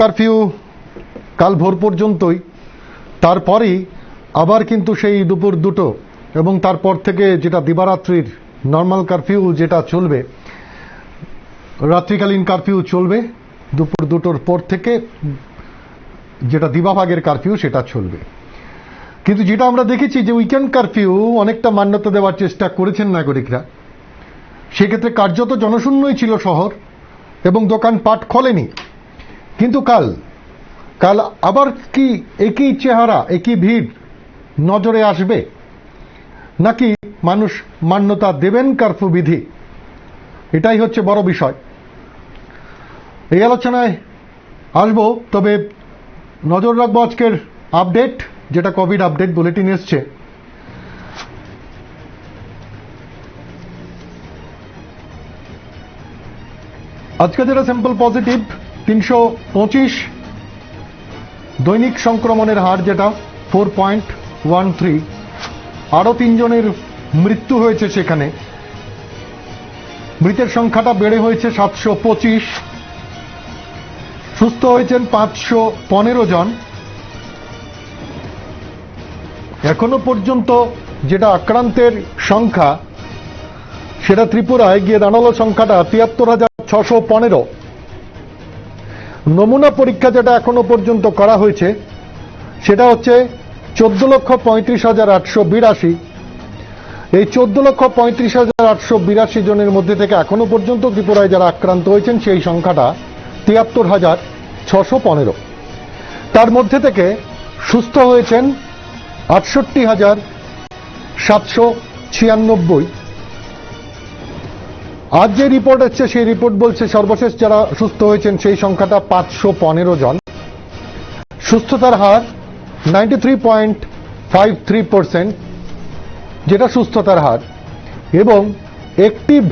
Curfew কাল ভোর পর্যন্তই, তারপরেই আবার কিন্তু সেই দুপুর দুটো এবং তারপর থেকে যেটা দিবারাত্রির নর্মাল কারফিউ যেটা চলবে, রাত্রিকালীন কারফিউ চলবে, দুপুর দুটোর পর থেকে যেটা দিবাভাগের কারফিউ সেটা চলবে। কিন্তু যেটা আমরা দেখেছি যে উইকেন্ড কারফিউ অনেকটা মান্যতা দেওয়ার চেষ্টা করেছেন নাগরিকরা, সেক্ষেত্রে কার্যত জনশূন্যই ছিল শহর এবং দোকানপাট খোলেনি। কিন্তু কাল আবার কি একই চেহারা, একই ভিড় নজরে আসবে, নাকি মানুষ মান্যতা দেবেন কারফিউ বিধি? এটাই হচ্ছে বড় বিষয়। এই আলোচনায় আসবো, তবে নজর রাখবো আজকের আপডেট, যেটা কোভিড আপডেট বুলেটিন এসছে। আজকে যেটা স্যাম্পল পজিটিভ 325, দৈনিক সংক্রমণের হার যেটা 4.13, আরো 3 জনের মৃত্যু হয়েছে সেখানে। মৃতের সংখ্যাটা বেড়ে হয়েছে 725, সুস্থ হয়েছেন 515 জন। এখনো পর্যন্ত যেটা আক্রান্তের সংখ্যা, সেটা ত্রিপুরায় গিয়ে দাঁড়ালো সংখ্যাটা 73,615। নমুনা পরীক্ষা যেটা এখনো পর্যন্ত করা হয়েছে সেটা হচ্ছে 14,35,882। এই 14,35,882 জনের মধ্যে থেকে এখনো পর্যন্ত ত্রিপুরায় যারা আক্রান্ত হয়েছেন সেই সংখ্যাটা 73,615। তার মধ্যে থেকে সুস্থ হয়েছেন 68,796। আজ যে রিপোর্ট এসছে সেই রিপোর্ট বলছে সর্বশেষ যারা সুস্থ হয়েছেন সেই সংখ্যাটা 515 জন। সুস্থতার হার 93.53%, যেটা সুস্থতার হার, এবং অ্যাক্টিভ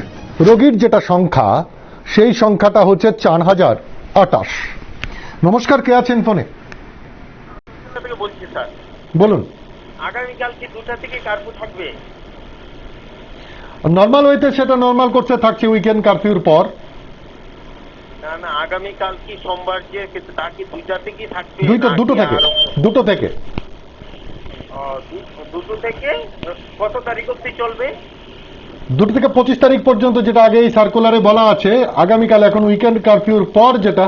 রোগীর যেটা সংখ্যা সেই সংখ্যাটা হচ্ছে 4,028। নমস্কার, কে আছেন ফোনে? বলছি স্যার, বলুন। আগামীকাল কি 2টা থেকে কার্ফিউ থাকবে? নর্মাল ওয়েতে সেটা নর্মাল করতে থাকছে উইকেন্ড কারফিউর পর। না না, আগামীকাল কি সোমবার যে তা কি 2টা থেকেই থাকবে? দুটো থেকে দুটো থেকে কত তারিখ অবধি চলবে? 2 থেকে 25 তারিখ পর্যন্ত, যেটা আগে এই সার্কুলারে বলা আছে। আগামীকাল এখন উইকেন্ড কারফিউর পর যেটা,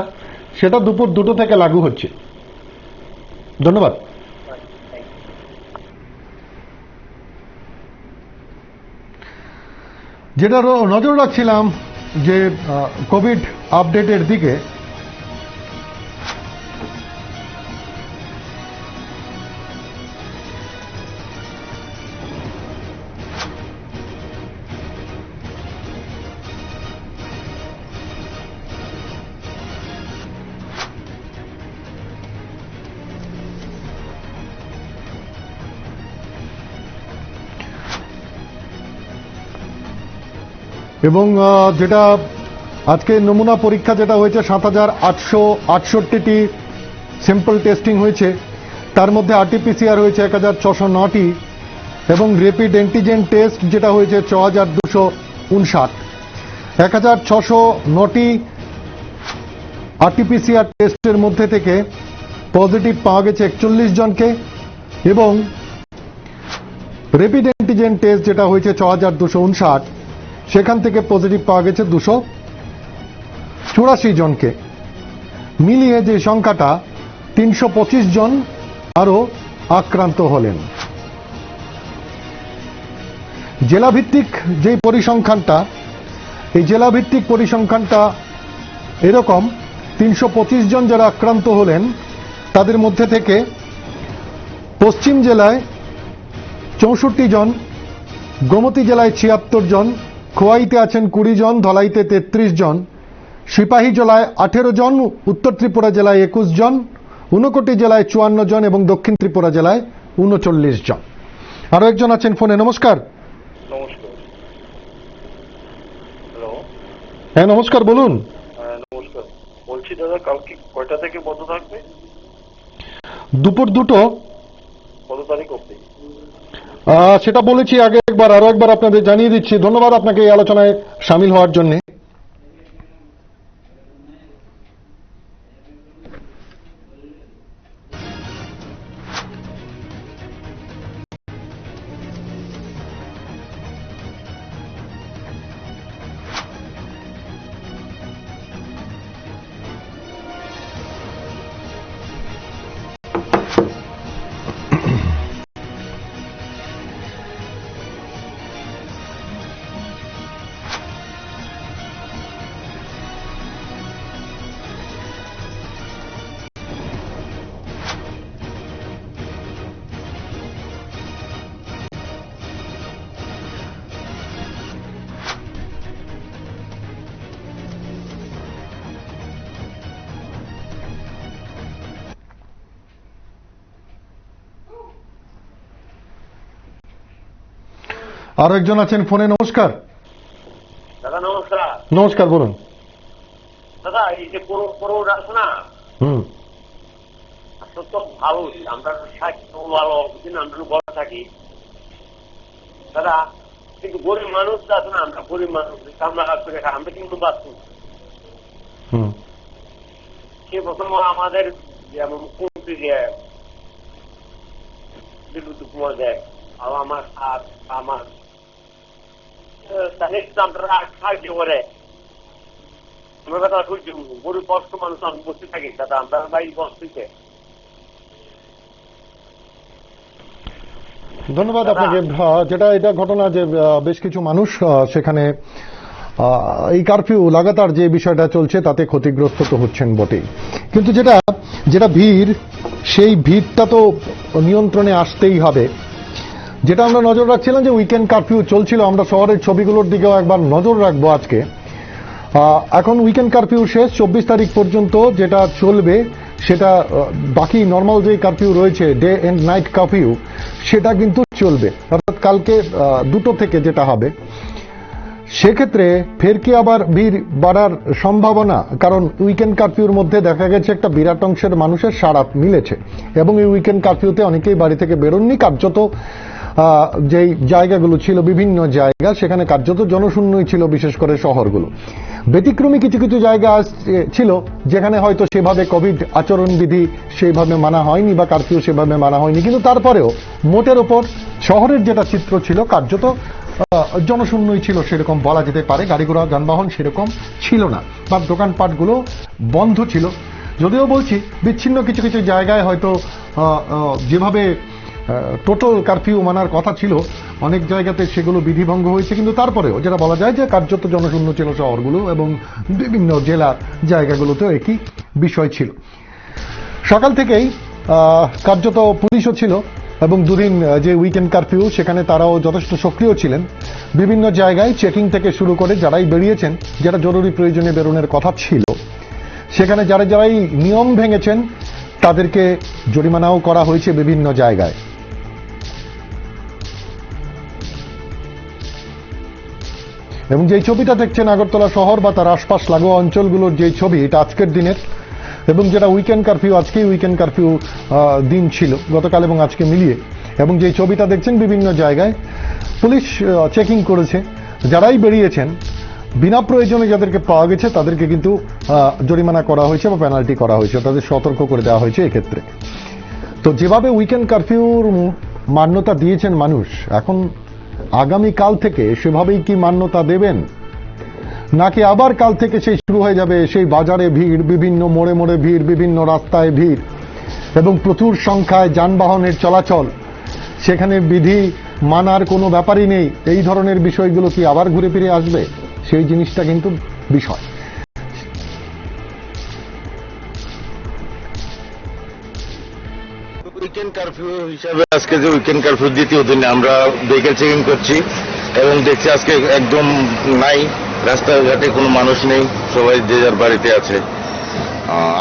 সেটা দুপুর 2টো থেকে লাগু হচ্ছে। ধন্যবাদ। যেটা নজর রাখছিলাম যে কোভিড আপডেটের দিকে, এবং যেটা আজকে নমুনা পরীক্ষা যেটা হয়েছে 7,868টি স্যাম্পল টেস্টিং হয়েছে, তার মধ্যে আরটিপিসিআর হয়েছে 1,609টি এবং র্যাপিড অ্যান্টিজেন টেস্ট যেটা হয়েছে 6,259। 1,609টি আরটিপিসিআর টেস্টের মধ্যে থেকে পজিটিভ পাওয়া গেছে 41 জনকে, এবং র্যাপিড অ্যান্টিজেন টেস্ট যেটা হয়েছে 6,259, সেখান থেকে পজিটিভ পাওয়া গেছে 284 জনকে। মিলিয়ে যে সংখ্যাটা 325 জন আরো আক্রান্ত হলেন। জেলাভিত্তিক যে পরিসংখ্যানটা, এই জেলাভিত্তিক পরিসংখ্যানটা এরকম: 325 জন যারা আক্রান্ত হলেন তাদের মধ্যে থেকে পশ্চিম জেলায় 64 জন, গোমতী জেলায় 76 জন, খোয়াইতে আছেন 20 জন, ধলাইতে 33 জন, সিপাহী জেলায় 18 জন, উত্তর ত্রিপুরা জেলায় 21 জন, ঊনকোটি জেলায় 54 জন এবং দক্ষিণ ত্রিপুরা জেলায় 39 জন। আরো একজন আছেন ফোনে। নমস্কার। নমস্কার। হ্যালো। হ্যাঁ নমস্কার, বলুন। নমস্কার, বলছি দাদা কালকে কয়টা থেকে বন্ধ থাকবে? দুপুর 2টো। কত তারিখ অবধি? সেটা বলেছি আগে একবার, আরো একবার আপনাদের জানিয়ে দিচ্ছি। ধন্যবাদ আপনাকে এই আলোচনায় সামিল হওয়ার জন্য। আরো একজন আছেন ফোনে। নমস্কার। দাদা নমস্কার। নমস্কার, বলুন। দাদা এই যে পুরো আছে না, তো ভালো, আমরা ভালো কিন্তু আমরা বড় থাকি দাদা, কিন্তু গরিব মানুষ আছে না, আমরা গরিব মানুষ কামলা কাজ করে খাই, আমরা কিন্তু বাঁচছি। সে প্রথম আমাদের যেমন মুখ্যমন্ত্রী বিদ্যুৎ কুমার দেয়, আমার আমার আমরা সাহায্য করে, আমরা কথা গরিব কষ্ট মানুষ আমি বসে থাকি দাদা, আমরা বাড়ি বসতে। ধন্যবাদ আপনাকে। যেটা এটা ঘটনা যে বেশ কিছু মানুষ সেখানে এই কারফিউ লাগাতার যে বিষয়টা চলছে তাতে ক্ষতিগ্রস্ত তো হচ্ছেন বটেই, কিন্তু যেটা ভিড়, সেই ভিড়টা তো নিয়ন্ত্রণে আসতেই হবে। যেটা আমরা নজর রাখছিলাম যে উইকেন্ড কারফিউ চলছিল, আমরা শহরের ছবিগুলোর দিকেও একবার নজর রাখবো আজকে। এখন উইকেন্ড কারফিউ শেষ, 24 তারিখ পর্যন্ত যেটা চলবে সেটা বাকি নর্মাল যে কারফিউ রয়েছে, ডে এন্ড নাইট কারফিউ, সেটা কিন্তু চলবে, অর্থাৎ কালকে 2টো থেকে যেটা হবে। সেক্ষেত্রে ফের কি আবার ভিড় বাড়ার সম্ভাবনা? কারণ উইকেন্ড কারফিউর মধ্যে দেখা গেছে একটা বিরাট অংশের মানুষের সাড়া মিলেছে, এবং এই উইকেন্ড কারফিউতে অনেকেই বাড়ি থেকে বেরোননি। কার্যত যেই জায়গাগুলো ছিল, বিভিন্ন জায়গা, সেখানে কার্যত জনশূন্যই ছিল, বিশেষ করে শহরগুলো। ব্যতিক্রমী কিছু কিছু জায়গা ছিল যেখানে হয়তো সেভাবে কোভিড আচরণবিধি সেইভাবে মানা হয়নি বা কারফিউ সেভাবে মানা হয়নি, কিন্তু তারপরেও মোটের ওপর শহরের যেটা চিত্র ছিল কার্যত জনশূন্যই ছিল, সেরকম বলা যেতে পারে। গাড়ি ঘোড়া যানবাহন সেরকম ছিল না, বা দোকানপাটগুলো বন্ধ ছিল। যদিও বলছি বিচ্ছিন্ন কিছু কিছু জায়গায় হয়তো যেভাবে টোটাল কারফিউ মানার কথা ছিল, অনেক জায়গাতে সেগুলো বিধিভঙ্গ হয়েছে, কিন্তু তারপরেও যেটা বলা যায় যে কার্যত জনশূন্য ছিল শহরগুলো, এবং বিভিন্ন জেলা জায়গাগুলোতেও একই বিষয় ছিল। সকাল থেকেই কার্যত পুলিশও ছিল, এবং দুদিন যে উইকেন্ড কারফিউ সেখানে তারাও যথেষ্ট সক্রিয় ছিলেন। বিভিন্ন জায়গায় চেকিং থেকে শুরু করে যারাই বেরিয়েছেন, যারা জরুরি প্রয়োজনে বেরোনোর কথা ছিল, সেখানে যারাই নিয়ম ভেঙেছেন তাদেরকে জরিমানাও করা হয়েছে বিভিন্ন জায়গায়। এবং যেই ছবিটা দেখছেন আগরতলা শহর বা তার আশপাশ লাগোয়া অঞ্চলগুলোর যে ছবি, এটা আজকের দিনের, এবং যেটা উইকেন্ড কারফিউ, আজকেই উইকেন্ড কারফিউ দিন ছিল গতকাল এবং আজকে মিলিয়ে। এবং যে ছবিটা দেখছেন বিভিন্ন জায়গায় পুলিশ চেকিং করেছে, যারাই বেরিয়েছেন বিনা প্রয়োজনে যাদেরকে পাওয়া গেছে তাদেরকে কিন্তু জরিমানা করা হয়েছে বা পেনাল্টি করা হয়েছে, তাদের সতর্ক করে দেওয়া হয়েছে এক্ষেত্রে। তো যেভাবে উইকেন্ড কারফিউর মান্যতা দিয়েছেন মানুষ, এখন আগামীকাল থেকে সেভাবেই কি মান্যতা দেবেন, নাকি আবার কাল থেকে সেই শুরু হয়ে যাবে সেই বাজারে ভিড়, বিভিন্ন মোড়ে মোড়ে ভিড়, বিভিন্ন রাস্তায় ভিড়, এবং প্রচুর সংখ্যায় যানবাহনের চলাচল, সেখানে বিধি মানার কোনো ব্যাপারই নেই, এই ধরনের বিষয়গুলো কি আবার ঘুরে ফিরে আসবে? সেই জিনিসটা কিন্তু বিষয়। উইকেন্ড কারফিউ হিসাবে আজকে যে উইকেন্ড কারফিউ দ্বিতীয় দিনে আমরা ভেহিকেল চেকিং করছি, এবং দেখছি আজকে একদম নাই, রাস্তাঘাটে কোনো মানুষ নেই, সবাই যে যার বাড়িতে আছে।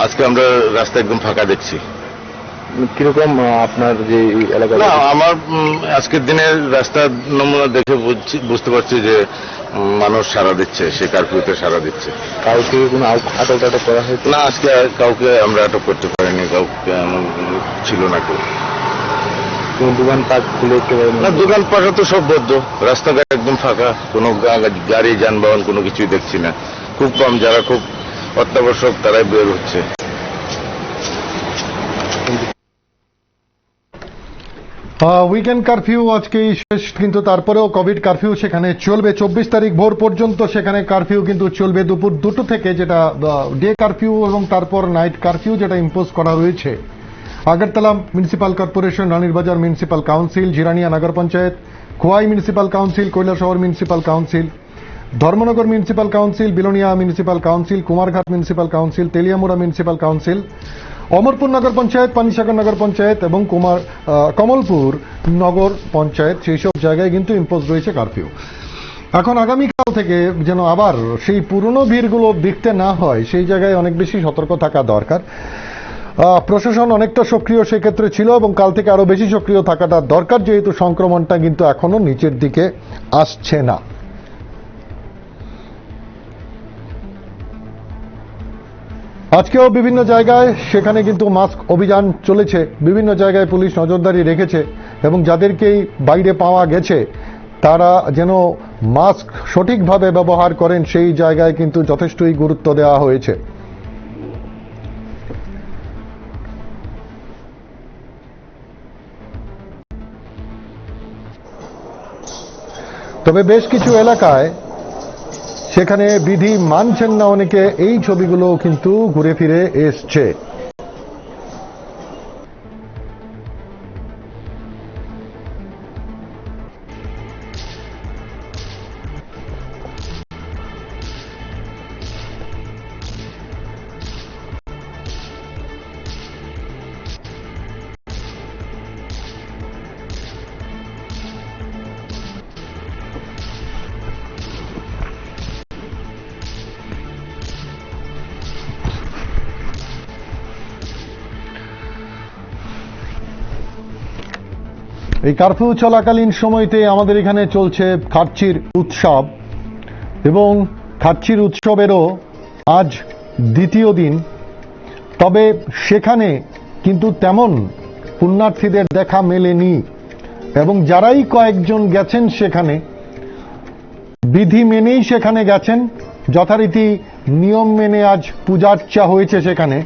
আজকে আমরা রাস্তা একদম ফাঁকা দেখছি। কিরকম আপনার যে এলাকা? না, আমার আজকের দিনের রাস্তার নমুনা দেখে বুঝতে পারছি যে মানুষ সাড়া দিচ্ছে, সে কারফিউতে সাড়া দিচ্ছে। কাউকে কোনো আটক টাটক করা হয়েছে? না, আজকে কাউকে আমরা আটক করতে পারিনি, কাউকে ছিল না কেউ। কোনো দোকানপাট খুলে না, দোকানপাট তো সব বদ্ধ, রাস্তাঘাট একদম ফাঁকা, কোনো গাড়ি যানবাহন কোনো কিছুই দেখছি না। খুব কম যারা খুব অত্যাবশ্যক তারাই বের হচ্ছে। উইকেন্ড কারফিউ আজকেই শেষ, কিন্তু তারপরেও কোভিড কারফিউ সেখানে চলবে 24 তারিখ ভোর পর্যন্ত। সেখানে কারফিউ কিন্তু চলবে দুপুর 2টো থেকে, যেটা ডে কারফিউ, এবং তারপর নাইট কারফিউ যেটা ইম্পোজ করা রয়েছে। Agartala municipal corporation, Ranirbazar municipal council, Jirania নগর panchayat, Khowai municipal council, Kailashahar municipal council, Dharmanagar municipal council, Belonia municipal council, Kumarghat municipal council, Teliamura municipal council, Amarpur নগর পঞ্চায়েত, পানিসাগর নগর পঞ্চায়েত এবং কমলপুর নগর পঞ্চায়েত, সেই সব জায়গায় কিন্তু ইম্পোজ রয়েছে কারফিউ। এখন আগামীকাল থেকে যেন আবার সেই পুরনো ভিড়গুলো দেখতে না হয়, সেই জায়গায় অনেক বেশি সতর্ক থাকা দরকার। প্রশাসন অনেকটা সক্রিয় সেক্ষেত্রে ছিল এবং কাল থেকে আরো বেশি সক্রিয় থাকাটা দরকার, যেহেতু সংক্রমণটা কিন্তু এখনো নিচের দিকে আসছে না। আজকেও বিভিন্ন জায়গায় সেখানে কিন্তু মাস্ক অভিযান চলেছে, বিভিন্ন জায়গায় পুলিশ নজরদারি রেখেছে এবং যাদেরকেই বাইরে পাওয়া গেছে তারা যেন মাস্ক সঠিকভাবে ব্যবহার করেন সেই জায়গায় কিন্তু যথেষ্টই গুরুত্ব দেওয়া হয়েছে। তবে বেশ কিছু এলাকায় সেখানে বিধি মানছেন না অনেকে, এই ছবিগুলো কিন্তু ঘুরে ফিরে এসছে। এই কারফিউ চলাকালীন সময়তে আমাদের এখানে চলছে খার্চির উৎসব এবং খার্চির উৎসবেরও আজ দ্বিতীয় দিন। তবে সেখানে কিন্তু তেমন পুণ্যার্থীদের দেখা মেলেনি এবং যারাই কয়েকজন গেছেন সেখানে বিধি মেনেই সেখানে গেছেন, যথারীতি নিয়ম মেনে আজ পূজার্চা হয়েছে সেখানে,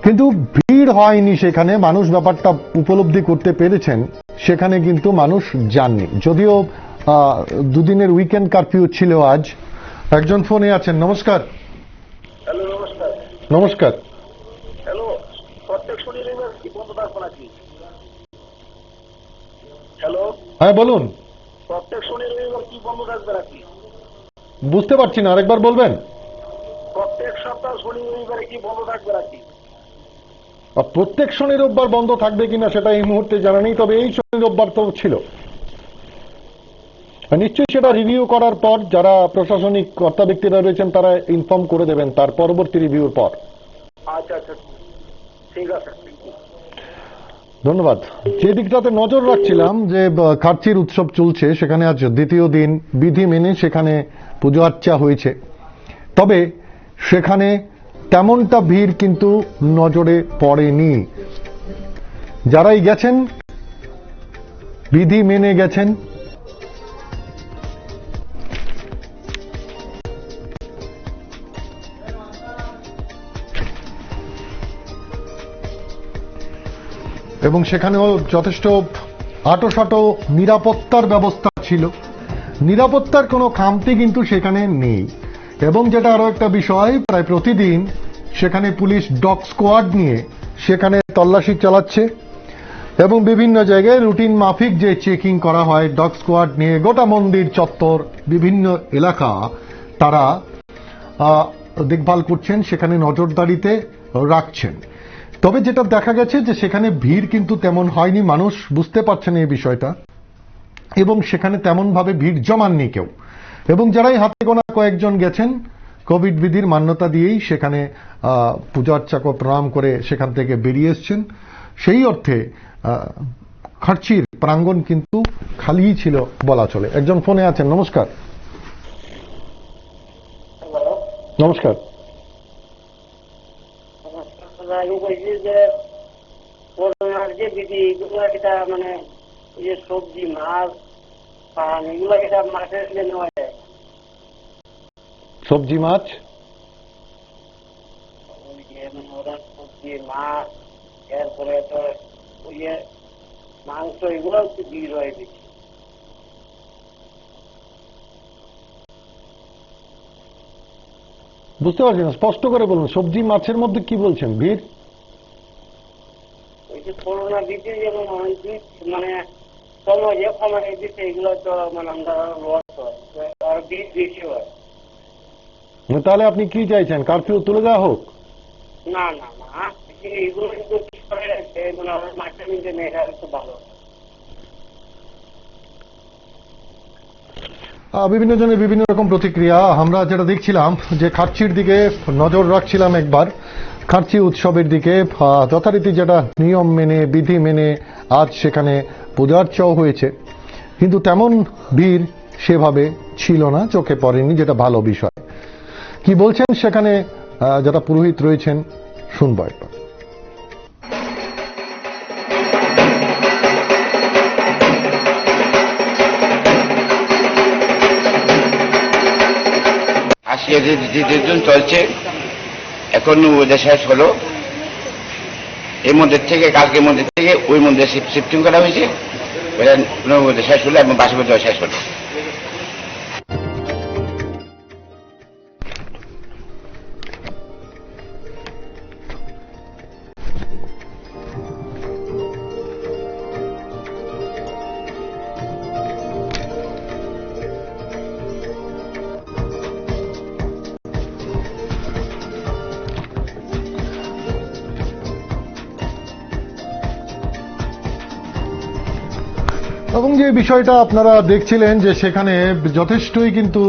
কিন্তু ভিড় হয়নি সেখানে। মানুষ ব্যাপারটা উপলব্ধি করতে পেরেছেন, সেখানে কিন্তু মানুষ যাননি, যদিও দুদিনের উইকেন্ড কারফিউ ছিল আজ। একজন ফোনে আছেন। নমস্কার। হ্যালো, নমস্কার। নমস্কার। হ্যালো, প্রত্যেক শনি রবিবার কি বন্ধ থাকবে নাকি? হ্যালো, হ্যাঁ বলুন। প্রত্যেক শনি রবিবার কি বন্ধ থাকবে নাকি? বুঝতে পারছি না, আরেকবার বলবেন। প্রত্যেক সপ্তাহ শনি রবিবারে কি বন্ধ থাকবে নাকি? প্রত্যেক শনি রোববার বন্ধ থাকবে কিনা সেটা এই মুহূর্তে জানা নেই, তবে এই শনি রোববার তো ছিল। নিশ্চয়ই সেটা রিভিউ করার পর যারা প্রশাসনিক কর্তা ব্যক্তিরা রয়েছেন তারা ইনফর্ম করে দেবেন তার পরবর্তী রিভিউর পর। আচ্ছা আচ্ছা, ঠিক আছে। ধন্যবাদ। যে দিকটাতে নজর রাখছিলাম যে খার্চির উৎসব চলছে, সেখানে আজ দ্বিতীয় দিন বিধি মেনে সেখানে পুজো আর্চা হয়েছে, তবে সেখানে তেমনটা ভিড় কিন্তু নজরে পড়েনি। যারাই গেছেন বিধি মেনে গেছেন। এবং সেখানেও যথেষ্ট আঁটোসাঁটো নিরাপত্তার ব্যবস্থা ছিল, নিরাপত্তার কোনো খামতি কিন্তু সেখানে নেই। এবং যেটা আরো একটা বিষয়, প্রায় প্রতিদিন সেখানে পুলিশ ডগ স্কোয়াড নিয়ে সেখানে তল্লাশি চালাচ্ছে এবং বিভিন্ন জায়গায় রুটিন মাফিক যে চেকিং করা হয় ডগ স্কোয়াড নিয়ে গোটা মন্দির চত্বর বিভিন্ন এলাকা তারা দেখভাল করছেন, সেখানে নজরদারিতে রাখছেন। তবে যেটা দেখা গেছে যে সেখানে ভিড় কিন্তু তেমন হয়নি, মানুষ বুঝতে পারছেন এই বিষয়টা এবং সেখানে তেমন ভাবে ভিড় জমাননি কেউ। এবং যারাই হাতে গোনা কয়েকজন গেছেন কোভিড বিধির মান্যতা দিয়েই সেখানে পূজা অর্চা প্রণাম করে সেখান থেকে বেরিয়ে এসছেন। সেই অর্থে খার্চির প্রাঙ্গণ কিন্তু খালিই ছিল বলা চলে। একজন ফোনে আছেন। নমস্কার। নমস্কার। আমি বলছি যে করোনার যে বিধি এগুলো এটা মানে যে সবজি মাছ পান এগুলো এটা মাঠের নেওয়া যায়। সবজি মাছ ওরা সবজি মাছ এরপরে তো ওই মাংস এগুলো একটু ভিড় হয় বেশি। বুঝতে পারছি না, স্পষ্ট করে বলুন। সবজি মাছের মধ্যে কি বলছেন? ভিড় ওই যে করোনা বিধি যেমন মানে সময় যে কমাই দিচ্ছে এগুলো তো মানে আমরা লস হয় আর ভিড় বেশি হয়। তাহলে আপনি কি চাইছেন, কারফিউ তুলে দেওয়া হোক? না না না, এগুলো কিন্তু মানে আমার মাঠে নিতে নেই, এটা একটু ভালো। বিভিন্ন জনের বিভিন্ন রকম প্রতিক্রিয়া। আমরা যেটা দেখছিলাম যে খার্চির দিকে নজর রাখছিলাম একবার, খার্চি উৎসবের দিকে যথারীতি যেটা নিয়ম মেনে বিধি মেনে আজ সেখানে পূজার্চাও হয়েছে, কিন্তু তেমন ভিড় সেভাবে ছিল না, চোখে পড়েনি, যেটা ভালো বিষয়। কি বলছেন সেখানে যারা পুরোহিত রয়েছেন শুনবো একবার। আজকে যে দিন চলছে, এখন ওদের শেষ হলো, এই মন্দির থেকে কালকের মন্দির থেকে ওই মন্দিরে শিফটিং করা হয়েছে, ওদের শেষ হলো এবং বাসি পূজা শেষ হলো। এবং যে বিষয়টা আপনারা দেখছিলেন যে সেখানে যথেষ্টই কিন্তু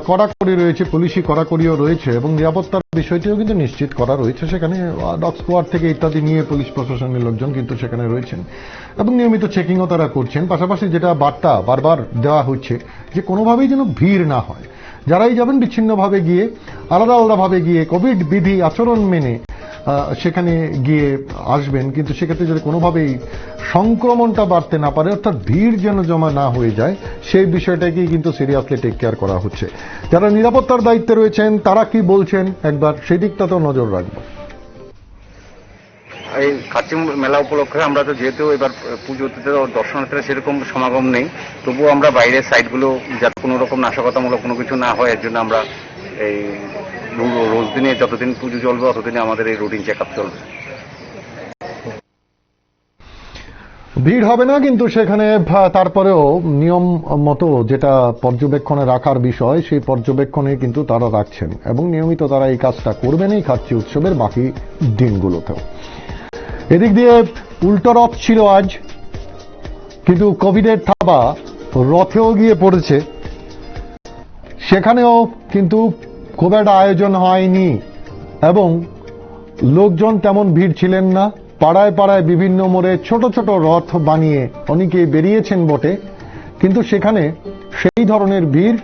কড়াকড়ি রয়েছে, পুলিশি কড়াকড়িও রয়েছে এবং নিরাপত্তার বিষয়টিও কিন্তু নিশ্চিত করা রয়েছে। সেখানে ডগ স্কোয়াড থেকে ইত্যাদি নিয়ে পুলিশ প্রশাসনের লোকজন কিন্তু সেখানে রয়েছেন এবং নিয়মিত চেকিংও তারা করছেন। পাশাপাশি যেটা বার্তা বারবার দেওয়া হচ্ছে যে কোনোভাবেই যেন ভিড় না হয়, যারাই যাবেন বিচ্ছিন্নভাবে গিয়ে আলাদা আলাদাভাবে গিয়ে কোভিড বিধি আচরণ মেনে সেখানে গিয়ে আসবেন, কিন্তু সেক্ষেত্রে যদি কোনোভাবেই সংক্রমণটা বাড়তে না পারে, অর্থাৎ ভিড় যেন জমা না হয়ে যায়, সেই বিষয়টাকেই কিন্তু সিরিয়াসলি টেক কেয়ার করা হচ্ছে। যারা নিরাপত্তার দায়িত্বে রয়েছেন তারা কি বলছেন একবার সেই দিকটাতেও নজর রাখবো। এই খার্চি মেলা উপলক্ষে আমরা তো যেহেতু এবার পুজোতে দর্শনার্থীরা সেরকম সমাগম নেই, তবুও আমরা বাইরের সাইটগুলো যাতে কোনো রকম নাশকতামূলক কোনো কিছু না হয়, এর জন্য আমরা এই রোজ দিনে যতদিন পুজো চলবে ততদিনে আমাদের এই রুটিন চেক আপ চলবে। ভিড় হবে না, কিন্তু সেখানে তারপরেও নিয়ম মতো যেটা পর্যবেক্ষণে রাখার বিষয় সেই পর্যবেক্ষণে কিন্তু তারা রাখছেন এবং নিয়মিত তারা এই কাজটা করবেন এই খার্চি উৎসবের বাকি দিনগুলোতেও। এদিক দিয়ে উল্টো রথ ছিল আজ, কিন্তু কোভিডের থাবা রথেও গিয়ে পড়েছে, সেখানেও কিন্তু খুব একটা আয়োজন হয়নি এবং লোকজন তেমন ভিড় ছিলেন না। পাড়ায় পাড়ায় বিভিন্ন মোড়ে ছোট ছোট রথ বানিয়ে অনেকে বেরিয়েছেন বটে, কিন্তু সেখানে সেই ধরনের ভিড়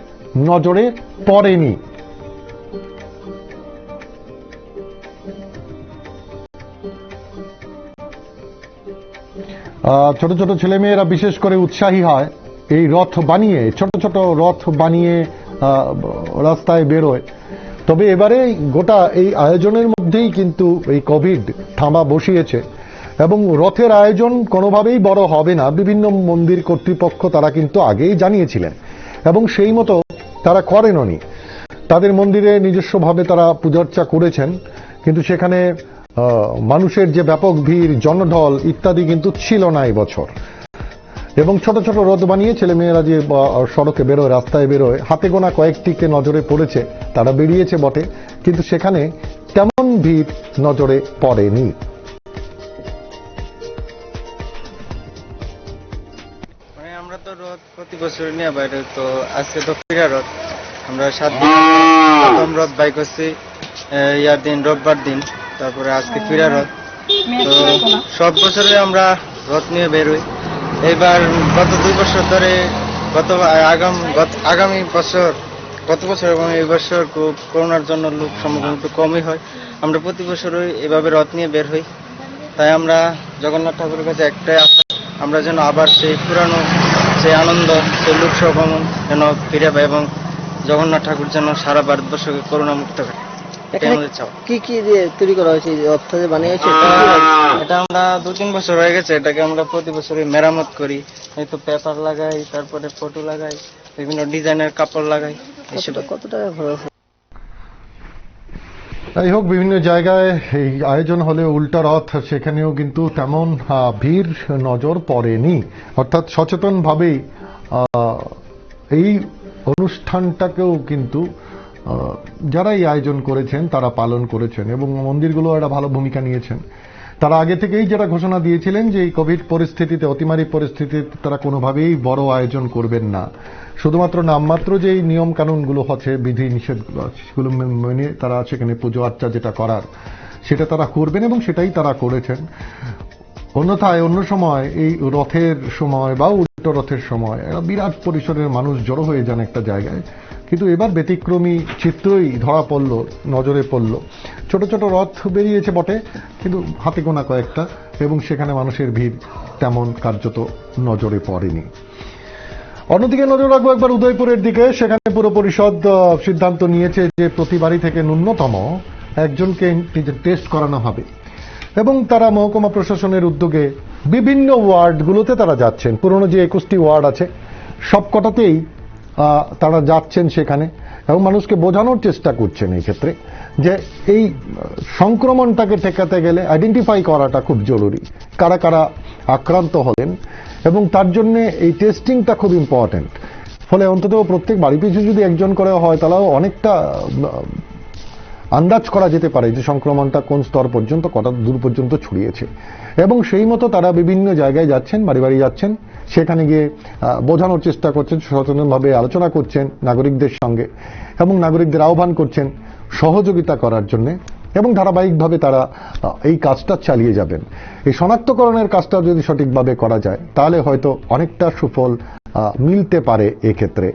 নজরে পড়েনি। ছোট ছোট ছেলেমেয়েরা বিশেষ করে উৎসাহী হয় এই রথ বানিয়ে, ছোট ছোট রথ বানিয়ে রাস্তায় বেরোয়। তবে এবারে গোটা এই আয়োজনের মধ্যেই কিন্তু এই কোভিড থামা বসিয়েছে এবং রথের আয়োজন কোনোভাবেই বড় হবে না। বিভিন্ন মন্দির কর্তৃপক্ষ তারা কিন্তু আগেই জানিয়েছিলেন এবং সেই মতো তারা করেননি। তাদের মন্দিরে নিজস্বভাবে তারা পূজার্চা করেছেন, কিন্তু সেখানে মানুষের যে ব্যাপক ভিড়, জনঢল ইত্যাদি কিন্তু ছিল না এই বছর। এবং ছোট ছোট রথ বানিয়ে ছেলেমেয়েরা যে সড়কে বেরোয়, রাস্তায় বেরোয়, হাতে গোনা কয়েকটিকে নজরে পড়েছে, তারা বেরিয়েছে বটে, কিন্তু সেখানে তেমন ভিড় নজরে পড়েনি। আমরা তো রথ প্রতি বছর নিয়ে বাইরে, তো আজকে তো ফিরা রথ, আমরা 7 দিন প্রথম রথ বাই করছি ইয়ার দিন রোববার দিন, তারপরে আজকে ফিরা রথ। তো সব বছরে আমরা রথ নিয়ে বেরোই। এবার গত 2 বছর ধরে আগামী বছর গত বছর এবং এই বছর করোনার জন্য লোক সমাগম একটু কমই হয়। আমরা প্রতি বছরই এভাবে রথ নিয়ে বের হই। তাই আমরা জগন্নাথ ঠাকুরের কাছে একটাই আশা, আমরা যেন আবার সেই পুরানো সেই আনন্দ, সেই লোক সমাগম যেন ফিরে পাই এবং জগন্নাথ ঠাকুর যেন সারা ভারতবর্ষকে করোনা মুক্ত করে। কি কি দিয়ে তৈরি করা হয়েছে, রথটা যে বানিয়েছে এটা আমরা 2-3 বছর হয়ে গেছে, এটাকে আমরা প্রতি বছরই মেরামত করি। এই তো পেপার লাগাই, তারপরে ফটো লাগাই, বিভিন্ন ডিজাইনের কাপড় লাগাই। কত টাকা খরচ? যাই হোক, বিভিন্ন জায়গায় এই আয়োজন হলে উল্টা রথ, সেখানেও কিন্তু তেমন ভিড় নজর পড়েনি। অর্থাৎ সচেতনভাবেই এই অনুষ্ঠানটাকেও কিন্তু যারা এই আয়োজন করেছেন তারা পালন করেছেন এবং মন্দিরগুলো একটা ভালো ভূমিকা নিয়েছেন। তারা আগে থেকেই যেটা ঘোষণা দিয়েছিলেন যে এই কোভিড পরিস্থিতিতে, অতিমারী পরিস্থিতিতে তারা কোনোভাবেই বড় আয়োজন করবেন না, শুধুমাত্র নামমাত্র যে নিয়ম কানুনগুলো আছে, বিধি নিষেধগুলো আছে, সেগুলো মেনে তারা সেখানে পুজো আর্চা যেটা করার সেটা তারা করবেন এবং সেটাই তারা করেছেন। অন্যথায় অন্য সময় এই রথের সময় বা উল্টো রথের সময় একটা বিরাট পরিসরের মানুষ জড়ো হয়ে যান একটা জায়গায়, কিন্তু এবার ব্যতিক্রমী চিত্রই ধরা পড়ল, নজরে পড়ল। ছোট ছোট রথ বেরিয়েছে বটে, কিন্তু হাতে গোনা কয়েকটা, এবং সেখানে মানুষের ভিড় তেমন কার্যত নজরে পড়েনি। অন্যদিকে নজর রাখবো একবার উদয়পুরের দিকে। সেখানে পুর পরিষদ সিদ্ধান্ত নিয়েছে যে প্রতি বাড়ি থেকে ন্যূনতম একজনকে টেস্ট করানো হবে, এবং তারা মহকুমা প্রশাসনের উদ্যোগে বিভিন্ন ওয়ার্ডগুলোতে তারা যাচ্ছেন। পুরনো যে 21টি ওয়ার্ড আছে সবকটাতেই তারা যাচ্ছেন সেখানে, এবং মানুষকে বোঝানোর চেষ্টা করছেন এই ক্ষেত্রে যে এই সংক্রমণটাকে ঠেকাতে গেলে আইডেন্টিফাই করাটা খুব জরুরি, কারা কারা আক্রান্ত হলেন, এবং তার জন্য এই টেস্টিংটা খুব ইম্পর্টেন্ট। ফলে অন্তত প্রত্যেক বাড়ি পিছু যদি একজন করে হয় তাহলেও অনেকটা আন্দাজ করা যেতে পারে যে সংক্রমণটা কোন স্তর পর্যন্ত, কটা দূর পর্যন্ত ছড়িয়েছে। এবং সেই মতো তারা বিভিন্ন জায়গায় যাচ্ছেন, বাড়ি বাড়ি যাচ্ছেন, সেখানে গিয়ে বোঝানোর চেষ্টা করছেন, সচেতনভাবে আলোচনা করছেন নাগরিকদের সঙ্গে, এবং নাগরিকদের আহ্বান করছেন সহযোগিতা করার জন্য, এবং ধারাবাহিকভাবে তারা এই কাজটা চালিয়ে যাবেন। এই শনাক্তকরণের কাজটা যদি সঠিকভাবে করা যায় তাহলে হয়তো অনেকটা সুফল মিলতে পারে এক্ষেত্রে,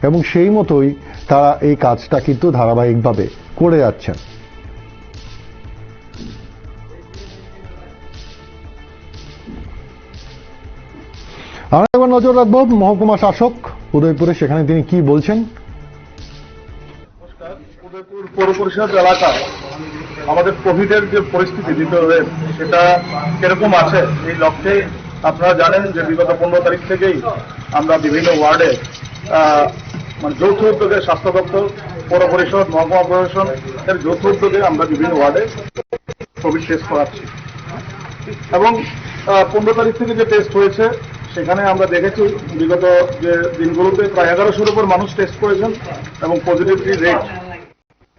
এবং সেই মতোই তারা এই কাজটা কিন্তু ধারাবাহিকভাবে করে যাচ্ছেন। আমরা এবার নজর রাখবো মহকুমা শাসক উদয়পুরে, সেখানে তিনি কি বলছেন। উদয়পুর পৌর পরিষদ এলাকায় আমাদের কোভিডের যে পরিস্থিতি দ্বিতীয় ওয়েভ সেটা কিরকম আছে এই লক্ষ্যে আপনারা জানেন যে বিগত 15 তারিখ থেকেই আমরা বিভিন্ন ওয়ার্ডে মানে যৌথ উদ্যোগে স্বাস্থ্য দপ্তর, পৌর পরিষদ, মহকুমা প্রশাসন এর যৌথ উদ্যোগে আমরা বিভিন্ন ওয়ার্ডে কোভিড টেস্ট করাচ্ছি। এবং 15 তারিখ থেকে যে টেস্ট হয়েছে সেখানে আমরা দেখেছি বিগত যে দিনগুলোতে প্রায় 1100-এর উপর মানুষ টেস্ট করেছেন, এবং পজিটিভিটি রেট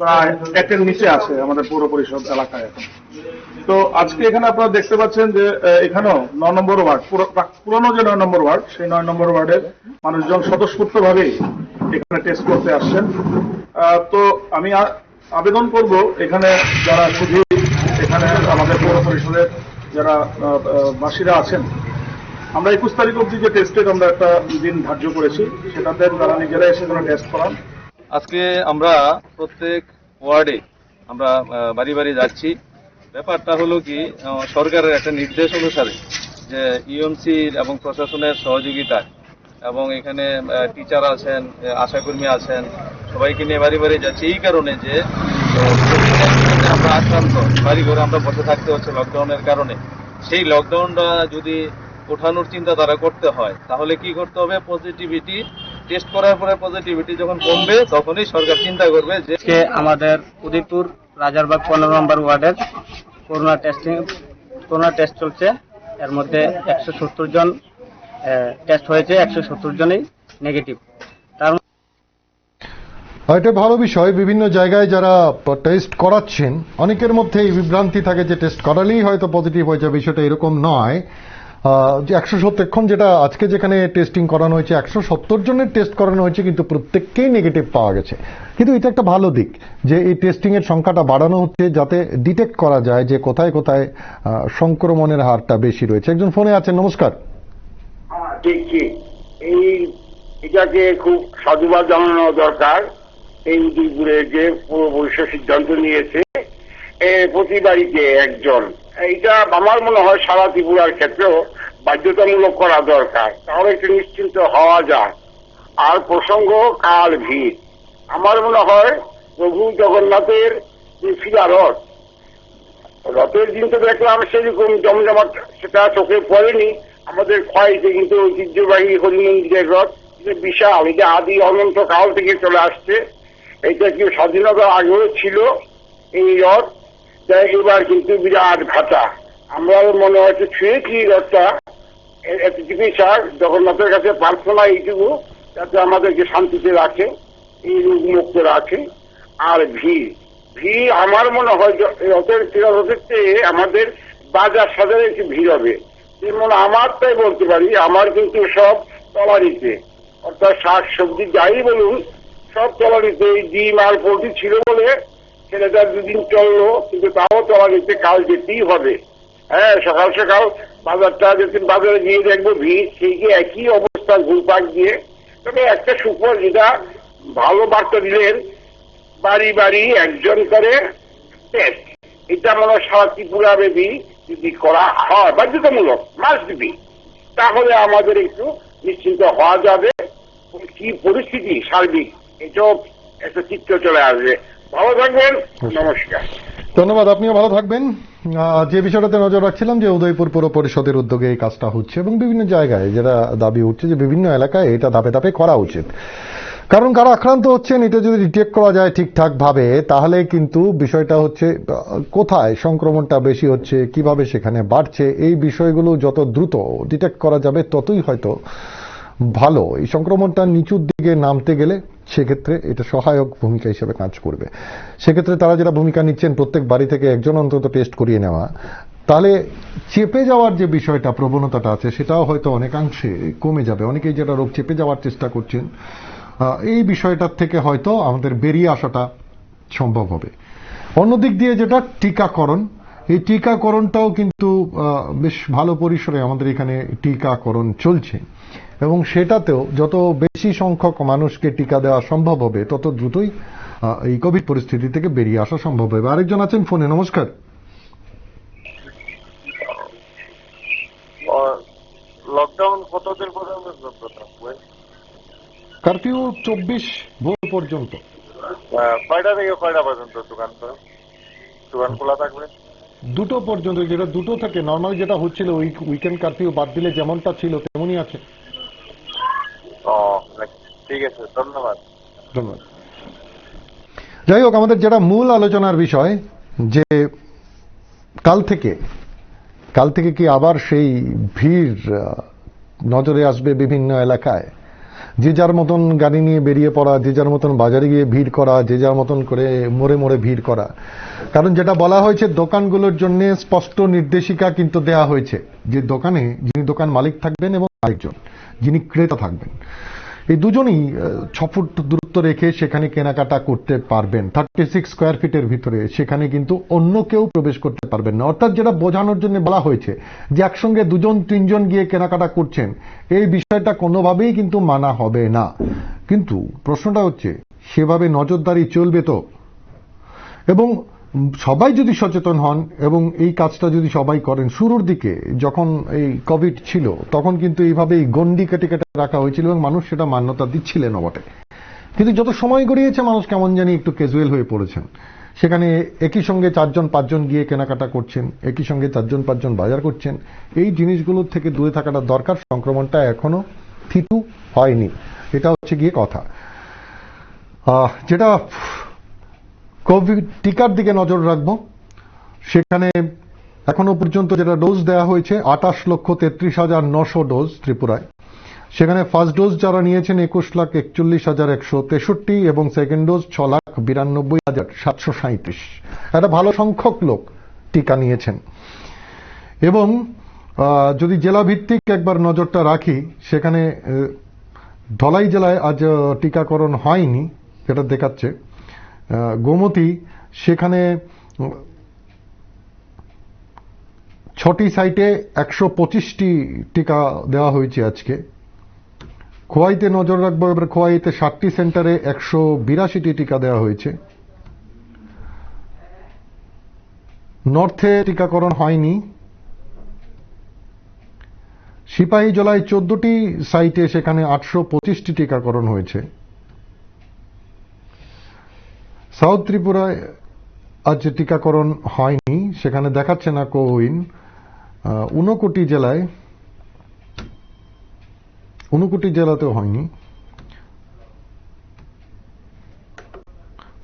প্রায় 1-এর নিচে আছে আমাদের পৌর পরিষদ এলাকায় এখন। তো আজকে এখানে আপনারা দেখতে পাচ্ছেন যে এখানেও 9 নম্বর ওয়ার্ড, পুরনো যে 9 নম্বর ওয়ার্ড, সেই 9 নম্বর ওয়ার্ডের মানুষজন স্বতঃস্ফূর্তভাবেই এখানে টেস্ট করতে আসছেন। তো আমি আবেদন করব এখানে যারা শুধু এখানে আমাদের পৌর পরিষদের যারা বাসীরা আছেন, আমরা 21 তারিখ অবধি যে টেস্টের আমরা একটা দিন ধার্য করেছি, সেটাতে তারা নিজেরা এসে যেন টেস্ট করান। আজকে আমরা প্রত্যেক ওয়ার্ডে আমরা বাড়ি বাড়ি যাচ্ছি। ব্যাপারটা হলো কি, সরকারের একটা নির্দেশ অনুসারে যে ইএমসি এবং প্রশাসনের সহযোগিতায়, এবং এখানে টিচার আছেন, আশাকর্মী আছেন, সবাইকে নিয়ে বাড়ি বাড়ি যাচ্ছি এই কারণে যে আমরা আক্রান্ত, বাড়ি ঘরে আমরা বসে থাকতে হচ্ছে লকডাউনের কারণে। সেই লকডাউনটা যদি ওঠানোর চিন্তা তারা করতে হয় তাহলে কি করতে হবে, পজিটিভিটি টেস্ট করার পরে পজিটিভিটি যখন কমবে তখনই সরকার চিন্তা করবে যে আমাদের উদয়পুর রাজারবাগ 15 নম্বর ওয়ার্ডের করোনা টেস্ট চলছে। এর মধ্যে 170 জন টেস্ট হয়েছে, 170 জনই নেগেটিভ। তার এটা ভালো বিষয়। বিভিন্ন জায়গায় যারা টেস্ট করাচ্ছেন অনেকের মধ্যে এই বিভ্রান্তি থাকে যে টেস্ট করালেই হয়তো পজিটিভ হয়ে যাবে, বিষয়টা এরকম নয়। যে 170 এখন যেটা আজকে যেখানে টেস্টিং করানো হয়েছে 170 জনের টেস্ট করানো হয়েছে, কিন্তু প্রত্যেককেই নেগেটিভ পাওয়া গেছে। কিন্তু এটা একটা ভালো দিক যে এই টেস্টিং এর সংখ্যাটা বাড়ানো হচ্ছে, যাতে ডিটেক্ট করা যায় যে কোথায় কোথায় সংক্রমণের হারটা বেশি রয়েছে। একজন ফোনে আছেন, নমস্কার। ঠিক ঠিক, এটাকে খুব সাধুবাদ জানানো দরকার। এই উদয়পুরে যে পৌর পরিষদ সিদ্ধান্ত নিয়েছে প্রতি বাড়িতে একজন, এইটা আমার মনে হয় সারা ত্রিপুরার ক্ষেত্রেও বাধ্যতামূলক করা দরকার, তাহলে একটু নিশ্চিন্ত হওয়া যায়। আর প্রসঙ্গ কাল ভিড়, আমার মনে হয় প্রভু জগন্নাথের যে ফিরা রথের দিন তো দেখলাম সেরকম জমজমাট সেটা চোখে পড়েনি। আমাদের খোয়াইতে কিন্তু ঐতিহ্যবাহী হরিমন্দিরের রথ বিশাল, এটা আদি অনন্ত কাল থেকে চলে আসছে। এটা কি স্বাধীনতার আগেও ছিল এই রথ, তাই এবার কিন্তু বিরাট ঘাটা। আমরা মনে হচ্ছে ছুঁয়েছি রথটা, এতটুকু স্যার জগন্নাথের কাছে প্রার্থনা এইটুকু যাতে আমাদেরকে শান্তিতে রাখে, এই রোগ মুক্ত রাখে। আর ভিড় আমার মনে হয় রথের চেয়ে আমাদের বাজার সাজারে একটু ভিড় হবে। যেমন আমার তাই বলতে পারি, আমার কিন্তু সব তলারিতে, অর্থাৎ শাক সবজি যাই বলুন সব তলারিতে ডিম আর পোলট্রি ছিল বলে ছেলেটা দুদিন চললো, কিন্তু তাও চলা গেছে, কাল যেতেই হবে। হ্যাঁ, সকাল সকাল বাজারটা যেদিন বাজারে গিয়ে দেখবো ভিড়, সেই যে একই অবস্থা ঘুরপাক দিয়ে। তবে একটা সুফল, যেটা ভালো বার্তা দিলেন, বাড়ি বাড়ি একজন করে টেস্ট। এটা মনে হয় সারা ত্রিপুরা ব্যাপী যদি করা হয় বাধ্যতামূলক, মাস্ট বি, তাহলে আমাদের একটু নিশ্চিন্ত হওয়া যাবে। কি পরিস্থিতি সার্বিক, এটাও একটা চিত্র চলে আসবে। ভালো থাকবেন, নমস্কার। ধন্যবাদ, আপনিও ভালো থাকবেন। যে বিষয়টাতে নজর রাখছিলাম যে উদয়পুর পৌর পরিষদের উদ্যোগে এই কাজটা হচ্ছে এবং বিভিন্ন জায়গায় যেটা দাবি উঠছে যে বিভিন্ন এলাকায় এটা ধাপে ধাপে করা উচিত। কারণ কারা আক্রান্ত হচ্ছেন এটা যদি ডিটেক্ট করা যায় ঠিকঠাক ভাবে, তাহলে কিন্তু বিষয়টা হচ্ছে কোথায় সংক্রমণটা বেশি হচ্ছে, কিভাবে সেখানে বাড়ছে, এই বিষয়গুলো যত দ্রুত ডিটেক্ট করা যাবে ততই হয়তো ভালো। এই সংক্রমণটা নিচুর দিকে নামতে গেলে সেক্ষেত্রে এটা সহায়ক ভূমিকা হিসেবে কাজ করবে। সেক্ষেত্রে তারা যারা ভূমিকা নিচ্ছেন প্রত্যেক বাড়ি থেকে একজন অন্তত টেস্ট করিয়ে নেওয়া, তাহলে চেপে যাওয়ার যে বিষয়টা প্রবণতাটা আছে সেটাও হয়তো অনেকাংশে কমে যাবে। অনেকেই যেটা রোগ চেপে যাওয়ার চেষ্টা করছেন, এই বিষয়টার থেকে হয়তো আমাদের বেরিয়ে আসাটা সম্ভব হবে। অন্যদিক দিয়ে যেটা টিকাকরণ, এই টিকাকরণটাও কিন্তু বেশ ভালো পরিসরে আমাদের এখানে টিকাকরণ চলছে এবং সেটাতেও যত বেশি সংখ্যক মানুষকে টিকা দেওয়া সম্ভব হবে তত দ্রুতই এই কোভিড পরিস্থিতি থেকে বেরিয়ে আসা সম্ভব হবে। আরেকজন আছেন ফোনে, নমস্কার। লকডাউন কতদিন পর্যন্ত থাকবে? কারফিউ 24 ভোর পর্যন্ত। কয়টা থেকে কয়টা পর্যন্ত দোকান খোলা থাকবে? 2টো পর্যন্ত, যেটা 2টো থেকে নর্মাল যেটা হচ্ছিল উইকেন্ড কারফিউ বাদ দিলে যেমনটা ছিল তেমনই আছে। ঠিক আছে, ধন্যবাদ। ধন্যবাদ। যাই হোক, আমাদের যেটা মূল আলোচনার বিষয় যে কাল থেকে কি আবার সেই ভিড় নজরে আসবে বিভিন্ন এলাকায়, যে যার মতন গাড়ি নিয়ে বেরিয়ে পড়া, যে যার মতন বাজারে গিয়ে ভিড় করা, যে যার মতন করে মোড়ে মোড়ে ভিড় করা। কারণ যেটা বলা হয়েছে, দোকানগুলোর জন্য স্পষ্ট নির্দেশিকা কিন্তু দেয়া হয়েছে যে দোকানে যিনি দোকান মালিক থাকবেন এবং আরেকজন যিনি ক্রেতা থাকবেন, এই দুজনই 6 ফুট দূরত্ব রেখে সেখানে কেনাকাটা করতে পারবেন। 36 স্কোয়ার ফিটের ভিতরে সেখানে কিন্তু অন্য কেউ প্রবেশ করতে পারবেন না। অর্থাৎ যেটা বোঝানোর জন্য বলা হয়েছে যে একসঙ্গে 2-3 গিয়ে কেনাকাটা করছেন, এই বিষয়টা কোনোভাবেই কিন্তু মানা হবে না। কিন্তু প্রশ্নটা হচ্ছে সেভাবে নজরদারি চলবে তো? এবং সবাই যদি সচেতন হন এবং এই কাজটা যদি সবাই করেন, শুরুর দিকে যখন এই কোভিড ছিল তখন কিন্তু এইভাবেই গন্ডি কেটে কেটে রাখা হয়েছিল এবং মানুষ সেটা মান্যতা দিচ্ছিলেন বটে। কিন্তু যত সময় গড়িয়েছে মানুষ কেমন জানি একটু ক্যাজুয়াল হয়ে পড়েছেন। সেখানে একই সঙ্গে 4-5 গিয়ে কেনাকাটা করছেন, একই সঙ্গে 4-5 বাজার করছেন। এই জিনিসগুলোর থেকে দূরে থাকাটা দরকার। সংক্রমণটা এখনো থিতু হয়নি, এটা হচ্ছে গিয়ে কথা। যেটা কোভিড টিকার দিকে নজর রাখবো, সেখানে এখনো পর্যন্ত যেটা ডোজ দেওয়া হয়েছে 28,33,900 ডোজ ত্রিপুরায়। সেখানে ফার্স্ট ডোজ যারা নিয়েছেন 21,41,163 এবং সেকেন্ড ডোজ 6,92,737। একটা ভালো সংখ্যক লোক টিকা নিয়েছেন। এবং যদি জেলা ভিত্তিক একবার নজরটা রাখি, সেখানে ধলাই জেলায় আজ টিকাকরণ হয়নি, যেটা দেখাচ্ছে গোমতী, সেখানে 6টি সাইটে 125টি টিকা দেওয়া হয়েছে আজকে। খোয়াইতে নজর রাখবো এবার, খোয়াইতে 60টি সেন্টারে 182টি টিকা দেওয়া হয়েছে। নর্থে টিকাকরণ হয়নি। সিপাহীজলায় 14টি সাইটে সেখানে 825টি টিকাকরণ হয়েছে। সাউথ ত্রিপুরায় আজ টিকাকরণ হয়নি, সেখানে দেখাচ্ছে না কোউইন। 59 জেলায়, 59 জেলাতেও হয়নি।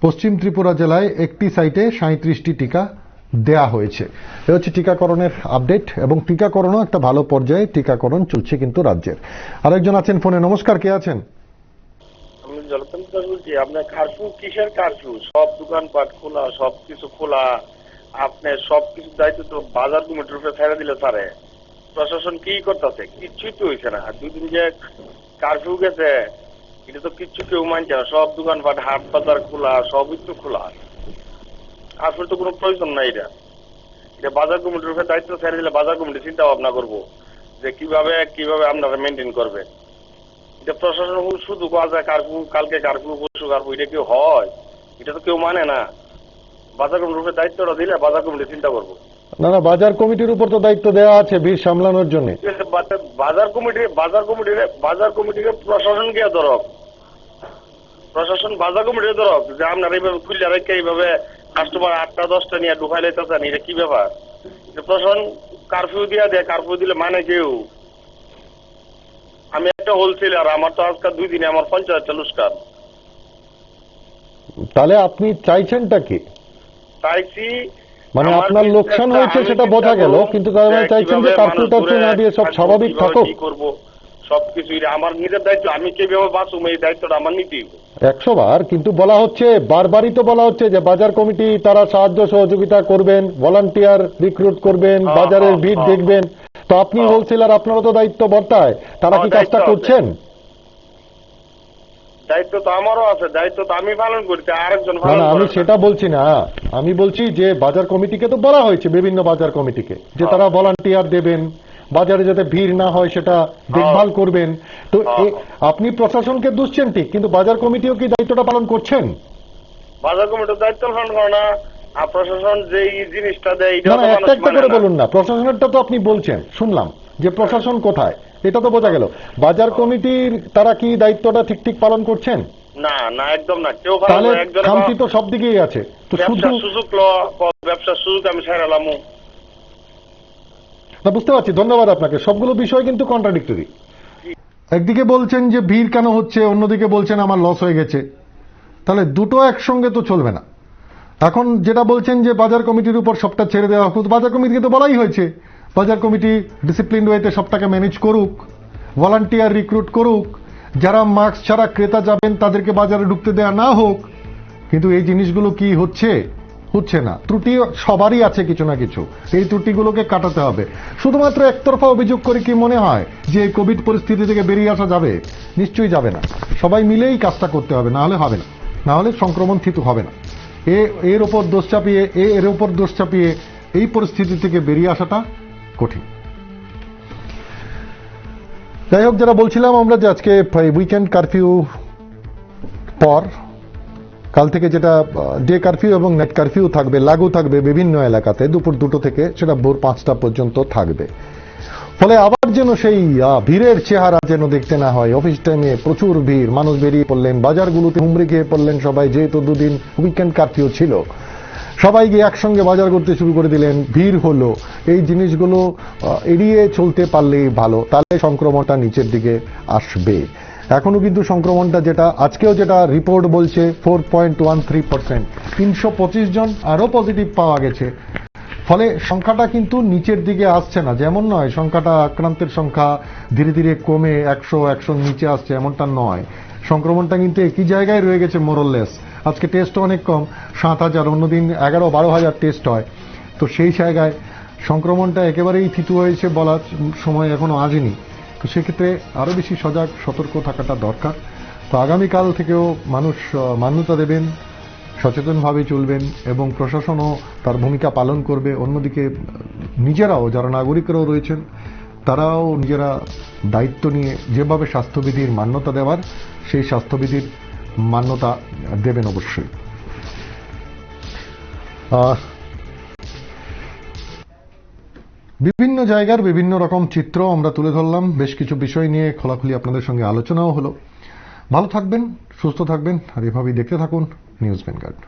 পশ্চিম ত্রিপুরা জেলায় একটি সাইটে 37টি টিকা দেয়া হয়েছে। এ হচ্ছে টিকাকরণের আপডেট এবং টিকাকরণও একটা ভালো পর্যায়ে টিকাকরণ চলছে কিন্তু রাজ্যের। আরেকজন আছেন ফোনে, নমস্কার, কে আছেন? আমি জলপন্ত বলছি। আপনার কারফিউ কিসের কারফিউ? সব দোকানপাট খোলা, সবকিছু খোলা, আপনার সবকিছু দায়িত্ব তো বাজার কমিটির উপরে ছেড়ে দিলে পারে। প্রশাসন কি করতেছে? কিচ্ছুই তো হয়েছে না। 2 দিন যে কারফিউ গেছে, এটা তো কিচ্ছু কেউ মানছে না। সব দোকানপাট, হাট বাজার খোলা, সবই তো খোলা। কারফিউর তো কোনো প্রয়োজন নাই। এটা বাজার কমিটির উপরে দায়িত্ব ছেড়ে দিলে বাজার কমিটি চিন্তা ভাবনা করবো যে কিভাবে আপনারা মেনটেন করবে। এটা প্রশাসন শুধু কারফিউ, কালকে কারফিউ, পরশু কারফিউ, এটা কেউ হয়? এটা তো কেউ মানে না। বাজার কমিটির উপরে দায়িত্বটা দিলে বাজার কমিটি চিন্তা করবো। না না, বাজার কমিটির উপর তো দায়িত্ব দেওয়া আছে ভিড় সামলানোর জন্য। বাজার কমিটিকে প্রশাসন কে ধরক, প্রশাসন বাজার কমিটিকে ধরক যে আপনারা এইভাবে খুললে রেখে এইভাবে কাস্টমার 8টা 10টা নিয়ে ঢুকাই লাইতেছেন, এটা কি ব্যাপার? প্রশাসন কারফিউ দিয়া দেয়, কারফিউ দিলে মানে কেউ? আমি একটা হোলসেলার, আমার তো আজকাল 2 দিনে আমার 50,000 লুস্কান। তাহলে আপনি চাইছেনটা কি? চাইছি মানে আপনার লোকসান হয়েছে সেটা বোঝা গেল, কিন্তু তার মানে চাইছেন যে কারফিউ টারফিউ না দিয়ে সব স্বাভাবিক থাকুক। কি করবো সবকিছু আমার নিজের দায়িত্ব, আমি কিভাবে বাঁচুম এই দায়িত্বটা আমার নিতেই হবে 100 বার। কিন্তু বলা হচ্ছে, বারবারই তো বলা হচ্ছে যে বাজার কমিটি তারা সাহায্য সহযোগিতা করবেন, ভলান্টিয়ার রিক্রুট করবেন, বাজারের ভিড় দেখবেন। তো আপনি হোলসেলার, আপনারও তো দায়িত্ব বর্তায়, তারা কি কাজটা করছেন? দায়িত্ব তো আমারও আছে, দায়িত্ব তো আমি পালন করছি, আরেকজন না না, আমি সেটা বলছি না। আমি বলছি যে বাজার কমিটিকে তো বলা হয়েছে, বিভিন্ন বাজার কমিটিকে, যে তারা ভলান্টিয়ার দেবেন, বাজারে যাতে ভিড় না হয় সেটা দেখভাল করবেন। তো আপনি প্রশাসনকে দুষছেন ঠিক, কিন্তু বাজার কমিটিও কি দায়িত্বটা পালন করছেন? বাজার কমিটির দায়িত্ব পালন করে না, আর প্রশাসন যে জিনিসটা দেয় না না, একটা একটা করে বলুন না। প্রশাসনেরটা তো আপনি বলছেন, শুনলাম যে প্রশাসন কোথায়, এটা তো বোঝা গেল। বাজার কমিটির তারা কি দায়িত্বটা ঠিক ঠিক পালন করছেন? না না, একদম না, কেউ তাহলে খামতি তো সব দিকেই আছে। তো শুধু সুযোগ ব্যবসার সুযোগ আমি ছাড়ালাম না, বুঝতে পারছি। ধন্যবাদ আপনাকে। সবগুলো বিষয় কিন্তু কন্ট্রাডিক্টরি। একদিকে বলছেন যে ভিড় কেন হচ্ছে, অন্যদিকে বলছেন আমার লস হয়ে গেছে। তাহলে দুটো একসঙ্গে তো চলবে না। এখন যেটা বলছেন যে বাজার কমিটির উপর সবটা ছেড়ে দেওয়া হোক, বাজার কমিটিকে তো বলাই হয়েছে বাজার কমিটি ডিসিপ্লিন ওয়েতে সবটাকে ম্যানেজ করুক, ভলান্টিয়ার রিক্রুট করুক, যারা মাস্ক ছাড়া ক্রেতা যাবেন তাদেরকে বাজারে ঢুকতে দেওয়া না হোক। কিন্তু এই জিনিসগুলো কি হচ্ছে? হচ্ছে না। ত্রুটি সবারই আছে কিছু না কিছু, এই ত্রুটিগুলোকে কাটাতে হবে। শুধুমাত্র একতরফা অভিযোগ করে কি মনে হয় যে কোভিড পরিস্থিতি থেকে বেরিয়ে আসা যাবে? নিশ্চয়ই যাবে না। সবাই মিলেই কাজটা করতে হবে, না হলে হবে না, না হলে সংক্রমণ থিতু হবে না। এর উপর দোষ চাপিয়ে এই পরিস্থিতি থেকে বেরিয়ে আসাটা কঠিন। যাই হোক, যারা বলছিলাম আমরা যে আজকে উইকেন্ড কারফিউ পর কাল থেকে যেটা ডে কারফিউ এবং নাইট কারফিউ থাকবে, লাগু থাকবে বিভিন্ন এলাকাতে দুপুর 2টো থেকে সেটা ভোর 5টা পর্যন্ত থাকবে। ফলে আবার যেন সেই ভিড়ের চেহারা যেন দেখতে না হয়। অফিস টাইমে প্রচুর ভিড়, মানুষ বেরিয়ে পড়লেন, বাজারগুলোতে হুমড়ি খেয়ে পড়লেন সবাই, যেহেতু 2 দিন উইকেন্ড কারফিউ ছিল। সবাই গিয়ে একসঙ্গে বাজার করতে শুরু করে দিলেন, ভিড় হলো। এই জিনিসগুলো এড়িয়ে চলতে পারলেই ভালো, তাহলে সংক্রমণটা নিচের দিকে আসবে। এখনো কিন্তু সংক্রমণটা আজকেও যেটা রিপোর্ট বলছে 4.13%, 325 জন আরো পজিটিভ পাওয়া গেছে। ফলে সংখ্যাটা কিন্তু নিচের দিকে আসছে না। যেমন নয় সংখ্যাটা, আক্রান্তের সংখ্যা ধীরে ধীরে কমে 100 নিচে আসছে, এমনটা নয়। সংক্রমণটা কিন্তু একই জায়গায় রয়ে গেছে মোরলেস। আজকে টেস্ট অনেক কম, 7,000, অন্যদিন 11-12,000 টেস্ট হয়। তো সেই জায়গায় সংক্রমণটা একেবারেই থিতু হয়েছে বলার সময় এখনো আসেনি। তো সেক্ষেত্রে আরো বেশি সজাগ সতর্ক থাকাটা দরকার। তো আগামীকাল থেকেও মানুষ মান্যতা দেবেন, সচেতনভাবে চলবেন এবং প্রশাসনও তার ভূমিকা পালন করবে। অন্যদিকে নিজেরাও, যারা নাগরিকরাও রয়েছেন, তারাও নিজেরা দায়িত্ব নিয়ে যেভাবে স্বাস্থ্যবিধির মান্যতা দেওয়ার, সেই স্বাস্থ্যবিধির মান্যতা দেবেন অবশ্যই। বিভিন্ন জায়গার বিভিন্ন রকম চিত্র আমরা তুলে ধরলাম, বেশ কিছু বিষয় নিয়ে খোলাখুলি আপনাদের সঙ্গে আলোচনাও হলো। ভালো থাকবেন, সুস্থ থাকবেন, আর এভাবেই দেখতে থাকুন নিউজ ভ্যানগার্ড।